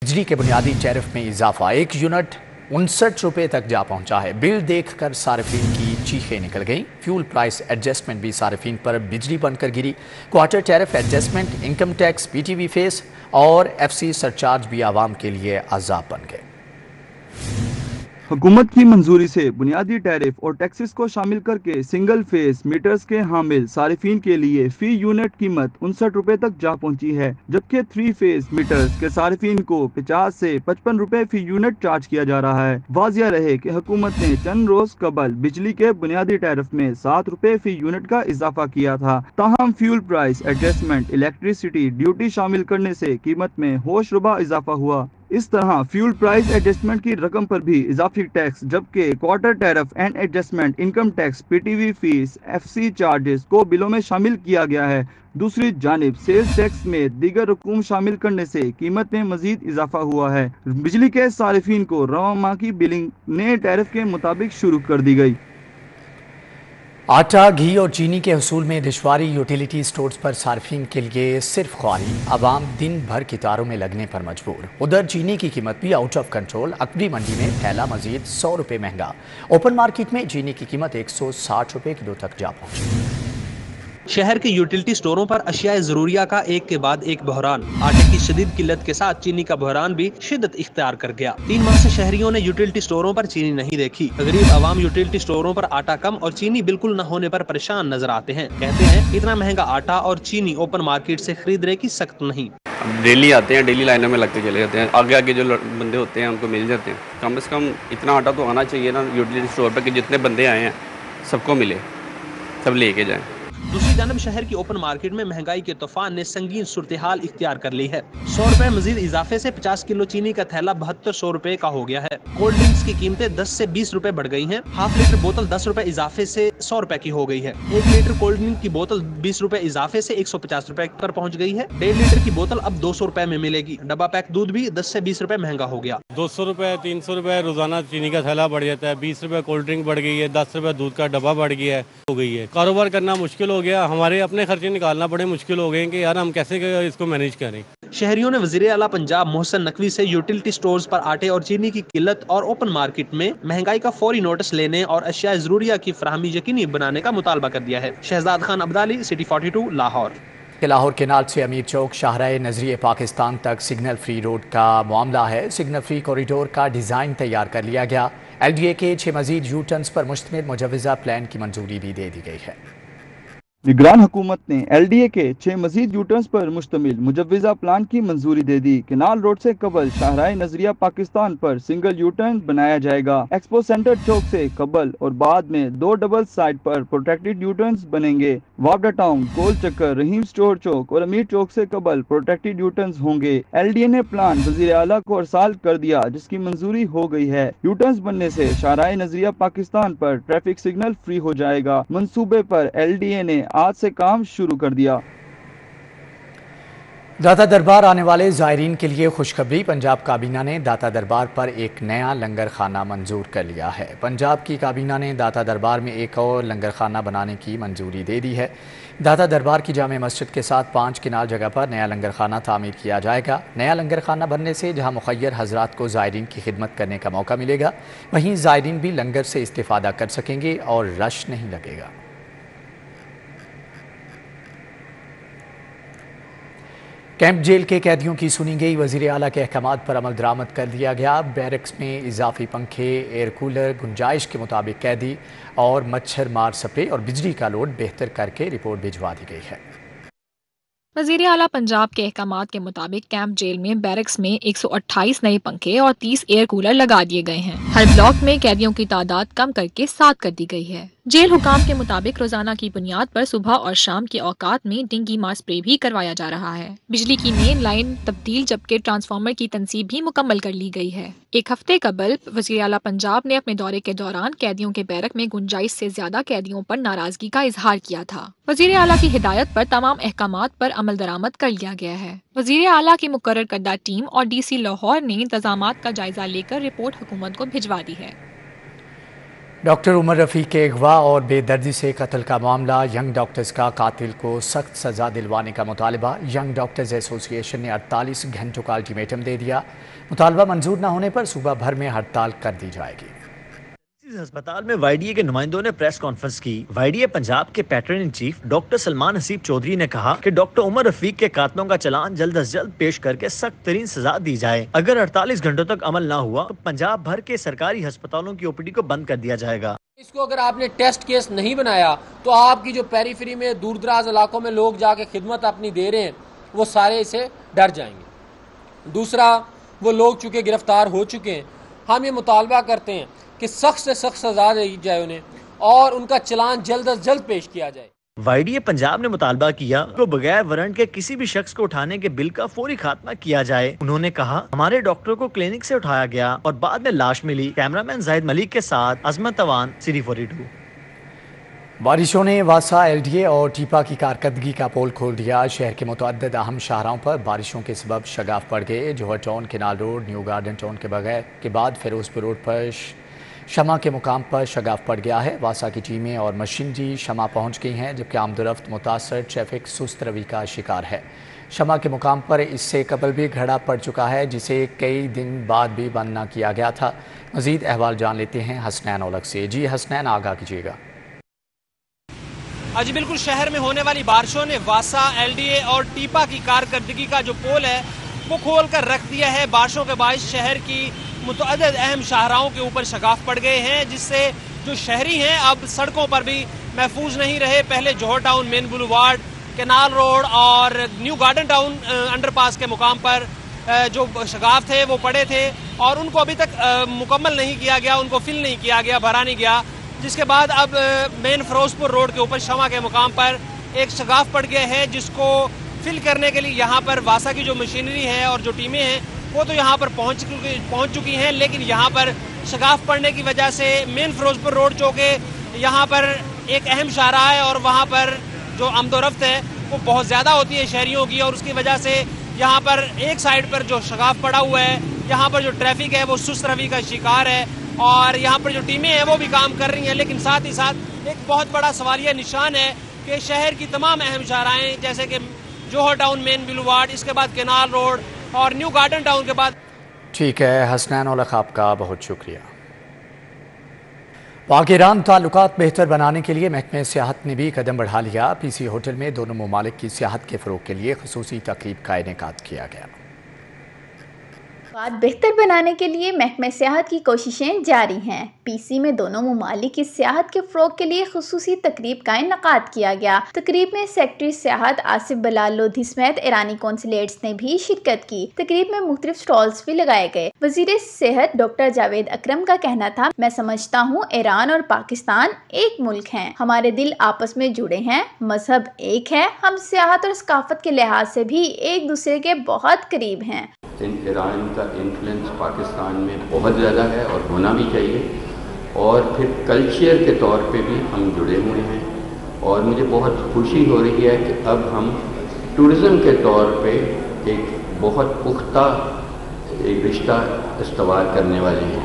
बिजली के बुनियादी टैरिफ में इजाफा 1 यूनिट 59 रुपये तक जा पहुंचा है। बिल देखकर सार्फिन की चीखें निकल गईं। फ्यूल प्राइस एडजस्टमेंट भी सार्फिन पर बिजली बनकर गिरी। Quarter tariff adjustment, income tax, PTV fees और एफसी सरचार्ज भी आवाम के लिए अजाब बन गए। हुकूमत की मंजूरी से बुनियादी टैरिफ और टैक्सेस को शामिल करके सिंगल फेस मीटर्स के हामिल सारिफिन के लिए फी यूनिट कीमत 59 रुपए तक जा पहुंची है, जबकि 3 फेस मीटर्स के सारिफिन को 50 से 55 रुपए फी यूनिट चार्ज किया जा रहा है। वाजिया रहे कि हुकूमत ने चंद रोज कबल बिजली के बुनियादी टैरिफ में 7 रुपए फी यूनिट का इजाफा किया था। ताहम fuel price adjustment, electricity duty शामिल करने से कीमत में होशरुबा इजाफा हुआ। इस तरह फ्यूल प्राइस एडजस्टमेंट की रकम पर भी इजाफी टैक्स, जबकि quarter tariff and adjustment, income tax, PTV fees, FC charges को बिलों में शामिल किया गया है। दूसरी जानिब सेल्स टैक्स में दीगर रकूम शामिल करने से कीमत में मजीद इजाफा हुआ है। बिजली के सारिफिन को रवा माह की बिलिंग नए टैरिफ के मुताबिक शुरू कर दी गई। आटा, घी और चीनी के हसूल में दुश्वारी, यूटिलिटी स्टोर्स पर सार्फिन के लिए सिर्फ ख्वारी, आवाम दिन भर कितारों में लगने पर मजबूर। उधर चीनी की कीमत भी आउट ऑफ कंट्रोल। अकबरी मंडी में थैला मजीद 100 रुपये महंगा। ओपन मार्केट में चीनी की कीमत 160 रुपये किलो तक जा पहुंची। शहर के यूटिलिटी स्टोरों पर अशियाए जरूरिया का एक के बाद एक बहरान। आटे की शदीद किल्लत के साथ चीनी का बहरान भी शिद्दत इख्तियार कर गया। 3 माह से शहरियों ने यूटिलिटी स्टोरों पर चीनी नहीं देखी। गरीब आवाम यूटिलिटी स्टोरों पर आटा कम और चीनी बिल्कुल न होने पर परेशान नजर आते हैं। कहते हैं इतना महंगा आटा और चीनी ओपन मार्केट से खरीदने की सख्त नहीं। डेली आते हैं, डेली लाइनों में लगते चले जाते हैं। आगे आगे जो बंदे होते हैं उनको मिल जाते हैं। कम से कम इतना आटा तो आना चाहिए ना यूटिलिटी स्टोर पर कि जितने बंदे आए हैं सबको मिले, सब लेके जाएं। दूसरी जानब शहर की ओपन मार्केट में महंगाई के तूफान ने संगीन सूरत-ए-हाल इख्तियार कर ली है। 100 रुपए मजीद इजाफे से 50 किलो चीनी का थैला 7200 रुपए का हो गया है। कोल्ड ड्रिंक्स की कीमतें 10 से 20 रुपए बढ़ गई हैं। हाफ लीटर बोतल 10 रुपए इजाफे से 100 रुपए की हो गई है। 1 लीटर कोल्ड ड्रिंक की बोतल 20 रुपए इजाफे से 150 रुपए पर पहुँच गई है। 1.5 लीटर की बोतल अब 200 रुपए में मिलेगी। डब्बा पैक दूध भी 10 से 20 रुपए महंगा हो गया। 200 रुपए 300 रुपए रोजाना चीनी का थैला बढ़ जाता है। 20 रुपए कोल्ड ड्रिंक बढ़ गई है। 10 रुपए दूध का डब्बा बढ़ गया हो गई है। कारोबार करना मुश्किल हो गया। हमारे अपने खर्चे निकालना बड़े मुश्किल हो गए कि यार हम कैसे इसको मैनेज करें। शहरियों ने वज़ीर आला पंजाब मोहसिन नकवी से यूटिलिटी स्टोर्स पर आटे और चीनी की किल्लत और ओपन मार्केट में महंगाई का फौरी नोटिस लेने और अशिया जरूरिया की फराहमी यकीनी बनाने का मुतालबा कर दिया है। शहजाद खान अब्दाली, सिटी 42, लाहौर। लाहौर केनाल से अमीर चौक शाहराह नजरिए पाकिस्तान तक सिग्नल फ्री रोड का मामला है। सिग्नल फ्री कॉरिडोर का डिज़ाइन तैयार कर लिया गया। LDA के 6 मजीद यू टर्न्स पर मुश्तमिल मुजव्वज़ा प्लान की मंजूरी भी दे दी गई है। निगरान हुकूमत ने LDA के 6 मजीद यूटर्न्स पर मुश्तमिल मुजव्वज़ा प्लान की मंजूरी दे दी। केनाल रोड से कबल शाहराह नजरिया पाकिस्तान पर सिंगल यूटर्न बनाया जाएगा। एक्सपो सेंटर चौक से कबल और बाद में 2 डबल साइड पर प्रोटेक्टेड यूटर्न्स बनेंगे। वापडा टाउन, गोल चक्कर, रहीम स्टोर चौक और अमीर चौक से कबल प्रोटेक्टेड यूटर्न्स होंगे। LDA ने प्लान वज़ीर आला को अरसाल कर दिया, जिसकी मंजूरी हो गई है। यूटर्न्स बनने से शाहराह नजरिया पाकिस्तान पर ट्रैफिक सिग्नल फ्री हो जाएगा। मंसूबे पर LDA ने आज से काम शुरू कर दिया। दाता दरबार आने वाले ज़ायरीन के लिए खुशखबरी। पंजाब काबीना ने दाता दरबार पर एक नया लंगर खाना मंजूर कर लिया है। पंजाब की काबीना ने दाता दरबार में एक और लंगर खाना बनाने की मंजूरी दे दी है। दाता दरबार की जामे मस्जिद के साथ 5 किनाल जगह पर नया लंगर खाना तामीर किया जाएगा। नया लंगर खाना बनने से जहां मुखय्यर हजरात को ज़ायरीन की खिदमत करने का मौका मिलेगा, वहीं ज़ायरीन भी लंगर से इस्तिफ़ादा कर सकेंगे और रश नहीं लगेगा। कैंप जेल के कैदियों की सुनी गई। वज़ीर आला के अहकामात पर अमल दरामद कर दिया गया। बैरक्स में इजाफी पंखे, एयर कूलर, गुंजाइश के मुताबिक कैदी और मच्छर मार स्प्रे और बिजली का लोड बेहतर करके रिपोर्ट भिजवा दी गई है। वज़ीर आला पंजाब के अहकामात के मुताबिक कैंप जेल में बैरक्स में 128 नए पंखे और 30 एयर कूलर लगा दिए गए हैं। हर ब्लॉक में कैदियों की तादाद कम करके 7 कर दी गई है। जेल हुकाम के मुताबिक रोजाना की बुनियाद पर सुबह और शाम के औकात में डेंगी मार स्प्रे भी करवाया जा रहा है। बिजली की मेन लाइन तब्दील, जबकि ट्रांसफार्मर की तनसीब भी मुकम्मल कर ली गई है। एक हफ्ते कबल वज़ीर आला पंजाब ने अपने दौरे के दौरान कैदियों के बैरक में गुंजाइश से ज्यादा कैदियों पर नाराजगी का इजहार किया था। वज़ीर आला की हिदायत पर तमाम अहकामात पर अमल दरामद कर लिया गया है। वज़ीर आला की मुकर्रर करदा टीम और DC लाहौर ने इंतजामात का जायजा लेकर रिपोर्ट हुकूमत को भिजवा दी है। डॉक्टर उमर रफ़ीक के अगवा और बेदर्दी से कत्ल का मामला, यंग डॉक्टर्स का कातिल को सख्त सज़ा दिलवाने का मुतालबा। यंग डॉक्टर्स एसोसिएशन ने 48 घंटों का अल्टीमेटम दे दिया। मुतालबा मंजूर न होने पर सूबा भर में हड़ताल कर दी जाएगी। अस्पताल में वाईडीए के नुमाइंदों ने प्रेस कॉन्फ्रेंस की। वाईडीए पंजाब के patron in chief doctor Salman Haseeb Chaudhry ने कहा कि डॉक्टर उमर रफीक के कातलों का चलान जल्द अज जल्द पेश करके सख्त तरीन सजा दी जाए। अगर 48 घंटों तक अमल ना हुआ तो पंजाब भर के सरकारी अस्पतालों की ओपीडी को बंद कर दिया जाएगा। इसको अगर आपने टेस्ट केस नहीं बनाया तो आपकी जो पेरीफेरी में दूर दराज इलाकों में लोग जाके खिदमत अपनी दे रहे हैं वो सारे इसे डर जाएंगे। दूसरा, वो लोग चूँकि गिरफ्तार हो चुके हैं, हम ये मुतालबा करते हैं कि सख्त से सख्त सजा दी जाए उन्हें और उनका चलान जल्द अज जल्द पेश किया जाए। वाईडीए पंजाब ने मुतालबा किया तो बगैर वारंट के किसी भी शख्स को उठाने के बिल का फौरी खात्मा किया जाए। उन्होंने कहा, हमारे डॉक्टरों को क्लिनिक से उठाया गया और बाद में लाश मिली। कैमरामैन जाहिद मलिक के साथ अजमत तवान, सिटी 42। बारिशों ने वासा, एलडीए और टीपा की कारकर्दगी का पोल खोल दिया। शहर के मुतअद्दिद अहम शाहराहों पर बारिशों के सबब शगाफ पड़ गए। Johar town, canal road, new garden town के बाद फिरोजपुर रोड पर शमा के मुकाम पर शगाफ पड़ गया है। वासा की टीमें और मशीनरी शमा पहुंच गई हैं, जबकि आमदोरफ्त मुतासर ट्रैफिक सुस्त रवि का शिकार है। शमा के मुकाम पर इससे कबल भी घड़ा पड़ चुका है, जिसे कई दिन बाद भी बंद न किया गया था। मजीद अहवाल जान लेते हैं हसनैन औलख से। जी हसनैन, आगाह कीजिएगा। जी बिल्कुल, शहर में होने वाली बारिशों ने वासा, एलडीए और टीपा की कारकर्दगी का जो पोल है वो खोल कर रख दिया है। बारिशों के बायस शहर की मुतअद्दिद अहम शाहराहों के ऊपर शगाफ पड़ गए हैं, जिससे जो शहरी हैं अब सड़कों पर भी महफूज नहीं रहे। पहले Johar town main boulevard, canal road और न्यू गार्डन टाउन अंडरपास के मुकाम पर जो शगाफ थे वो पड़े थे और उनको अभी तक मुकम्मल नहीं किया गया, उनको फिल नहीं किया गया, भरा नहीं गया। जिसके बाद अब मेन फिरोजपुर रोड के ऊपर शमा के मुकाम पर एक शगाफ पड़ गया है, जिसको फिल करने के लिए यहाँ पर वासा की जो मशीनरी है और जो टीमें हैं वो तो यहाँ पर पहुँच चुकी हैं, लेकिन यहाँ पर शगाफ पड़ने की वजह से मेन फिरोजपुर रोड चौके यहाँ पर एक अहम शाहराह है और वहाँ पर जो आमदोरफ्त है वो बहुत ज़्यादा होती है शहरियों की, और उसकी वजह से यहाँ पर एक साइड पर जो शगाफ पड़ा हुआ है, यहाँ पर जो ट्रैफिक है वो सुस्त रवि का शिकार है और यहाँ पर जो टीमें हैं वो भी काम कर रही हैं। लेकिन साथ ही साथ एक बहुत बड़ा सवालिया निशान है कि शहर की तमाम अहम शाहराहें जैसे कि जौहर टाउन मेन बुलवार्ड, इसके बाद केनाल रोड और न्यू गार्डन टाउन के बाद। ठीक है हसनैन औलख, आपका बहुत शुक्रिया। पाक ईरान ताल्लुकात बेहतर बनाने के लिए महकमे सियाहत ने भी कदम बढ़ा लिया। पीसी होटल में दोनों ममालिक की सियाहत के फ़रोग़ के लिए खुसूसी तक़रीब का इनेकाद किया गया। बात बेहतर बनाने के लिए महकमे सियाहत की कोशिशें जारी हैं। पीसी में दोनों ममालिक की सियाहत के फ़रोग़ के लिए खुसूसी तकरीब का इनेकाद किया गया। तकरीब में सेक्रेटरी सियाहत आसिफ बलाल लोधी समेत ईरानी कौंसलेट्स ने भी शिरकत की। तकरीब में मुख्तलिफ स्टॉल्स भी लगाए गए। वज़ीर सेहत डॉक्टर जावेद अकरम का कहना था, मैं समझता हूँ ईरान और पाकिस्तान एक मुल्क हैं, हमारे दिल आपस में जुड़े हैं, मजहब एक है, हम सियाहत और सकाफत के लिहाज से भी एक दूसरे के बहुत करीब हैं। ईरान का इन्फ्लुएंस पाकिस्तान में बहुत ज़्यादा है और होना भी चाहिए, और फिर कल्चर के तौर पे भी हम जुड़े हुए हैं और मुझे बहुत खुशी हो रही है कि अब हम टूरिज़म के तौर पे एक बहुत पुख्ता एक रिश्ता इस्तवार करने वाले हैं।